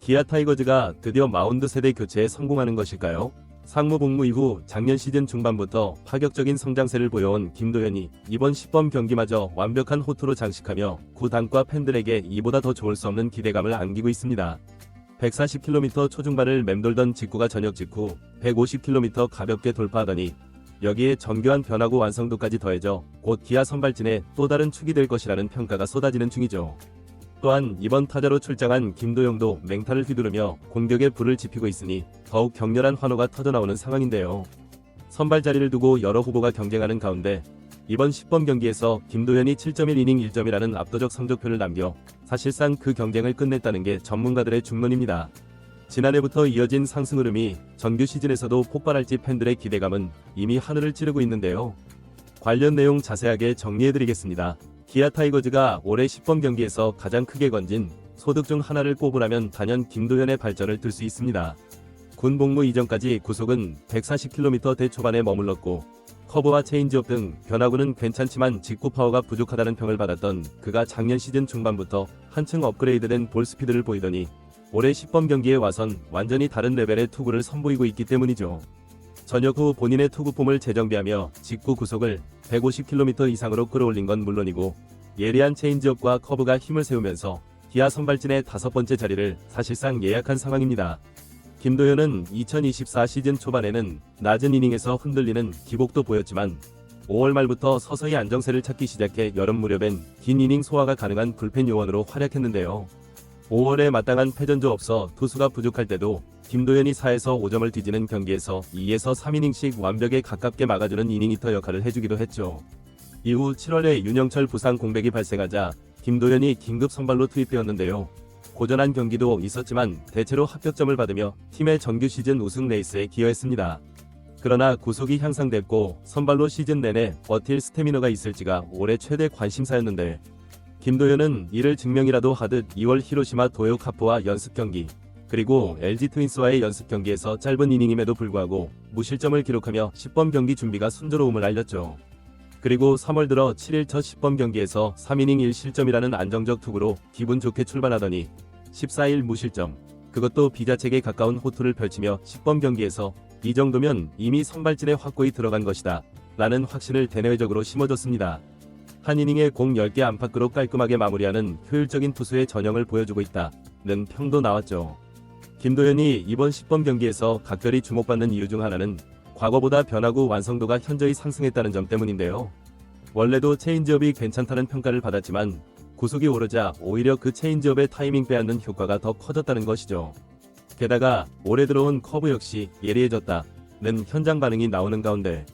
기아 타이거즈가 드디어 마운드 세대 교체에 성공하는 것일까요? 상무 복무 이후 작년 시즌 중반부터 파격적인 성장세를 보여온 김도현이 이번 10번 경기마저 완벽한 호투로 장식하며 구단과 팬들에게 이보다 더 좋을 수 없는 기대감을 안기고 있습니다. 140km 초중반을 맴돌던 직구가 전역 직후 150km 가볍게 돌파하더니 여기에 정교한 변화구 완성도까지 더해져 곧 기아 선발진의 또 다른 축이 될 것이라는 평가가 쏟아지는 중이죠. 또한 이번 타자로 출장한 김도영도 맹타를 휘두르며 공격에 불을 지피고 있으니 더욱 격렬한 환호가 터져나오는 상황인데요. 선발 자리를 두고 여러 후보가 경쟁하는 가운데 이번 10번 경기에서 김도현이 7.1이닝 1점이라는 압도적 성적표를 남겨 사실상 그 경쟁을 끝냈다는 게 전문가들의 중론입니다. 지난해부터 이어진 상승 흐름이 정규 시즌에서도 폭발할지 팬들의 기대감은 이미 하늘을 찌르고 있는데요. 관련 내용 자세하게 정리해드리겠습니다. 기아 타이거즈가 올해 10번 경기에서 가장 크게 건진 소득 중 하나를 꼽으라면 단연 김도현의 발전을 들 수 있습니다. 군 복무 이전까지 구속은 140km대 초반에 머물렀고 커브와 체인지업 등 변화구는 괜찮지만 직구 파워가 부족하다는 평을 받았던 그가 작년 시즌 중반부터 한층 업그레이드된 볼 스피드를 보이더니 올해 10번 경기에 와선 완전히 다른 레벨의 투구를 선보이고 있기 때문이죠. 전역 후 본인의 투구 폼을 재정비하며 직구 구속을 150km 이상으로 끌어올린 건 물론이고 예리한 체인지업과 커브가 힘을 세우면서 기아 선발진의 5번째 자리를 사실상 예약한 상황입니다. 김도현은 2024 시즌 초반에는 낮은 이닝에서 흔들리는 기복도 보였지만 5월 말부터 서서히 안정세를 찾기 시작해 여름 무렵엔 긴 이닝 소화가 가능한 불펜 요원으로 활약했는데요. 5월에 마땅한 패전조 없어 투수가 부족할 때도 김도현이 4에서 5점을 뒤지는 경기에서 2에서 3이닝씩 완벽에 가깝게 막아주는 이닝히터 역할을 해주기도 했죠. 이후 7월에 윤영철 부상 공백이 발생하자 김도현이 긴급 선발로 투입되었는데요. 고전한 경기도 있었지만 대체로 합격점을 받으며 팀의 정규 시즌 우승 레이스에 기여했습니다. 그러나 구속이 향상됐고 선발로 시즌 내내 버틸 스태미너가 있을지가 올해 최대 관심사였는데 김도현은 이를 증명이라도 하듯 2월 히로시마 도요 카프와 연습 경기 그리고 LG 트윈스와의 연습 경기에서 짧은 이닝임에도 불구하고 무실점을 기록하며 10번 경기 준비가 순조로움을 알렸죠. 그리고 3월 들어 7일 첫 10번 경기에서 3이닝 1실점이라는 안정적 투구로 기분 좋게 출발하더니 14일 무실점, 그것도 비자책에 가까운 호투를 펼치며 10번 경기에서 이 정도면 이미 선발진에 확고히 들어간 것이다 라는 확신을 대내외적으로 심어줬습니다. 한 이닝에 공 10개 안팎으로 깔끔하게 마무리하는 효율적인 투수의 전형을 보여주고 있다는 평도 나왔죠. 김도현이 이번 10번 경기에서 각별히 주목받는 이유 중 하나는 과거보다 변화구 완성도가 현저히 상승했다는 점 때문인데요. 원래도 체인지업이 괜찮다는 평가를 받았지만 구속이 오르자 오히려 그 체인지업의 타이밍 빼앗는 효과가 더 커졌다는 것이죠. 게다가 올해 들어온 커브 역시 예리해졌다는 현장 반응이 나오는 가운데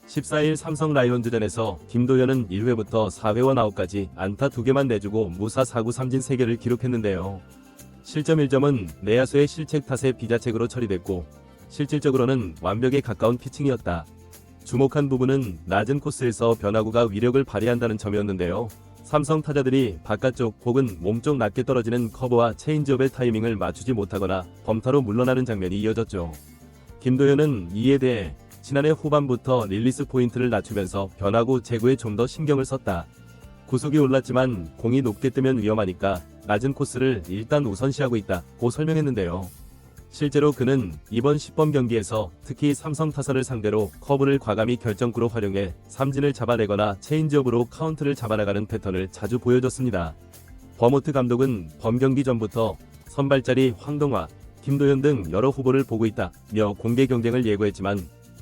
14일 삼성 라이온즈전에서 김도현은 1회부터 4회원 아웃까지 안타 2개만 내주고 무사 4구 3진 3개를 기록했는데요. 실점 1점은 내야수의 실책 탓에 비자책으로 처리됐고 실질적으로는 완벽에 가까운 피칭이었다. 주목한 부분은 낮은 코스에서 변화구가 위력을 발휘한다는 점이었는데요. 삼성 타자들이 바깥쪽 혹은 몸쪽 낮게 떨어지는 커브와 체인지업의 타이밍을 맞추지 못하거나 범타로 물러나는 장면이 이어졌죠. 김도현은 이에 대해 지난해 후반부터 릴리스 포인트를 낮추면서 변화구 제구에 좀 더 신경을 썼다. 구속이 올랐지만 공이 높게 뜨면 위험하니까 낮은 코스를 일단 우선시하고 있다고 설명했는데요. 실제로 그는 이번 10번 경기에서 특히 삼성 타선을 상대로 커브를 과감히 결정구로 활용해 삼진을 잡아내거나 체인지업으로 카운트를 잡아나가는 패턴을 자주 보여줬습니다. 버모트 감독은 범경기 전부터 선발자리 황동화, 김도현 등 여러 후보를 보고 있다며 공개 경쟁을 예고했지만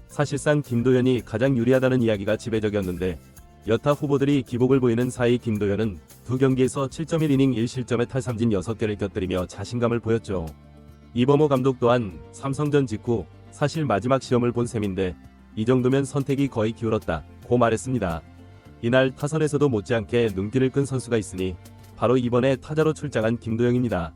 사실상 김도현이 가장 유리하다는 이야기가 지배적이었는데 여타 후보들이 기복을 보이는 사이 김도현은 두 경기에서 7.1이닝 1실점에 탈삼진 6개를 곁들이며 자신감을 보였죠. 이범호 감독 또한 삼성전 직후 사실 마지막 시험을 본 셈인데 이 정도면 선택이 거의 기울었다고 말했습니다. 이날 타선에서도 못지않게 눈길을 끈 선수가 있으니 바로 이번에 타자로 출장한 김도영입니다.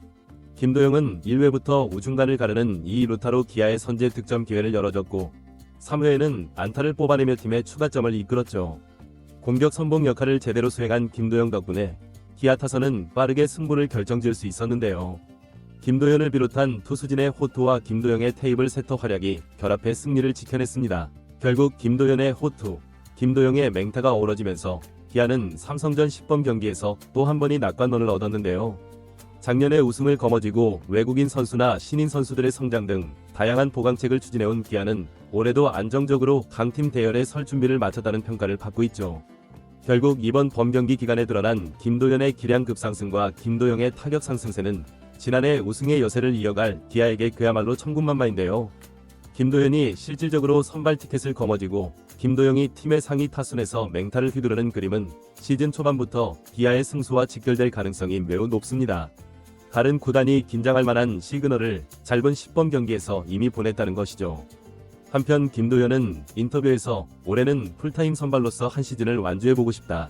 김도영은 1회부터 우중간을 가르는 2루타로 기아의 선제 득점 기회를 열어줬고 3회에는 안타를 뽑아내며 팀의 추가점을 이끌었죠. 공격 선봉 역할을 제대로 수행한 김도영 덕분에 기아 타선은 빠르게 승부를 결정지을 수 있었는데요. 김도현을 비롯한 투수진의 호투와 김도영의 테이블 세터 활약이 결합해 승리를 지켜냈습니다. 결국 김도현의 호투, 김도영의 맹타가 어우러지면서 기아는 삼성전 10번 경기에서 또 한 번이 낙관론을 얻었는데요. 작년에 우승을 거머쥐고 외국인 선수나 신인 선수들의 성장 등 다양한 보강책을 추진해온 기아는 올해도 안정적으로 강팀 대열에 설 준비를 마쳤다는 평가를 받고 있죠. 결국 이번 범경기 기간에 드러난 김도현의 기량 급상승과 김도영의 타격 상승세는 지난해 우승의 여세를 이어갈 기아에게 그야말로 천군만마인데요. 김도현이 실질적으로 선발 티켓을 거머쥐고 김도영이 팀의 상위 타순에서 맹타를 휘두르는 그림은 시즌 초반부터 기아의 승수와 직결될 가능성이 매우 높습니다. 다른 구단이 긴장할 만한 시그널을 짧은 10번 경기에서 이미 보냈다는 것이죠. 한편 김도현은 인터뷰에서 올해는 풀타임 선발로서 한 시즌을 완주해보고 싶다.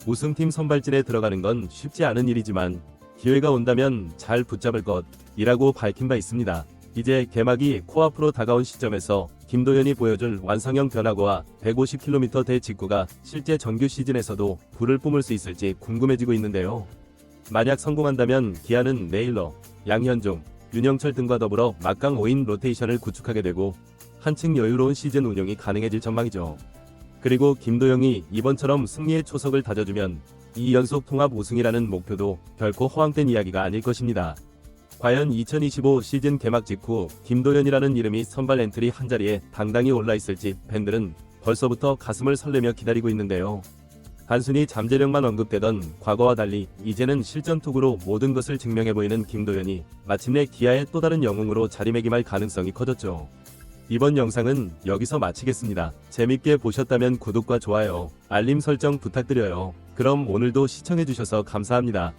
우승팀 선발진에 들어가는 건 쉽지 않은 일이지만 기회가 온다면 잘 붙잡을 것이라고 밝힌 바 있습니다. 이제 개막이 코앞으로 다가온 시점에서 김도현이 보여줄 완성형 변화구와 150km 직구가 실제 정규 시즌에서도 불을 뿜을 수 있을지 궁금해지고 있는데요. 만약 성공한다면 기아는 네일러, 양현종, 윤영철 등과 더불어 막강 5인 로테이션을 구축하게 되고 한층 여유로운 시즌 운영이 가능해질 전망이죠. 그리고 김도영이 이번처럼 승리의 초석을 다져주면 2연속 통합 우승이라는 목표도 결코 허황된 이야기가 아닐 것입니다. 과연 2025 시즌 개막 직후 김도현이라는 이름이 선발 엔트리 한자리에 당당히 올라있을지 팬들은 벌써부터 가슴을 설레며 기다리고 있는데요. 단순히 잠재력만 언급되던 과거와 달리 이제는 실전 투구로 모든 것을 증명해 보이는 김도현이 마침내 기아의 또 다른 영웅으로 자리매김할 가능성이 커졌죠. 이번 영상은 여기서 마치겠습니다. 재밌게 보셨다면 구독과 좋아요, 알림 설정 부탁드려요. 그럼 오늘도 시청해주셔서 감사합니다.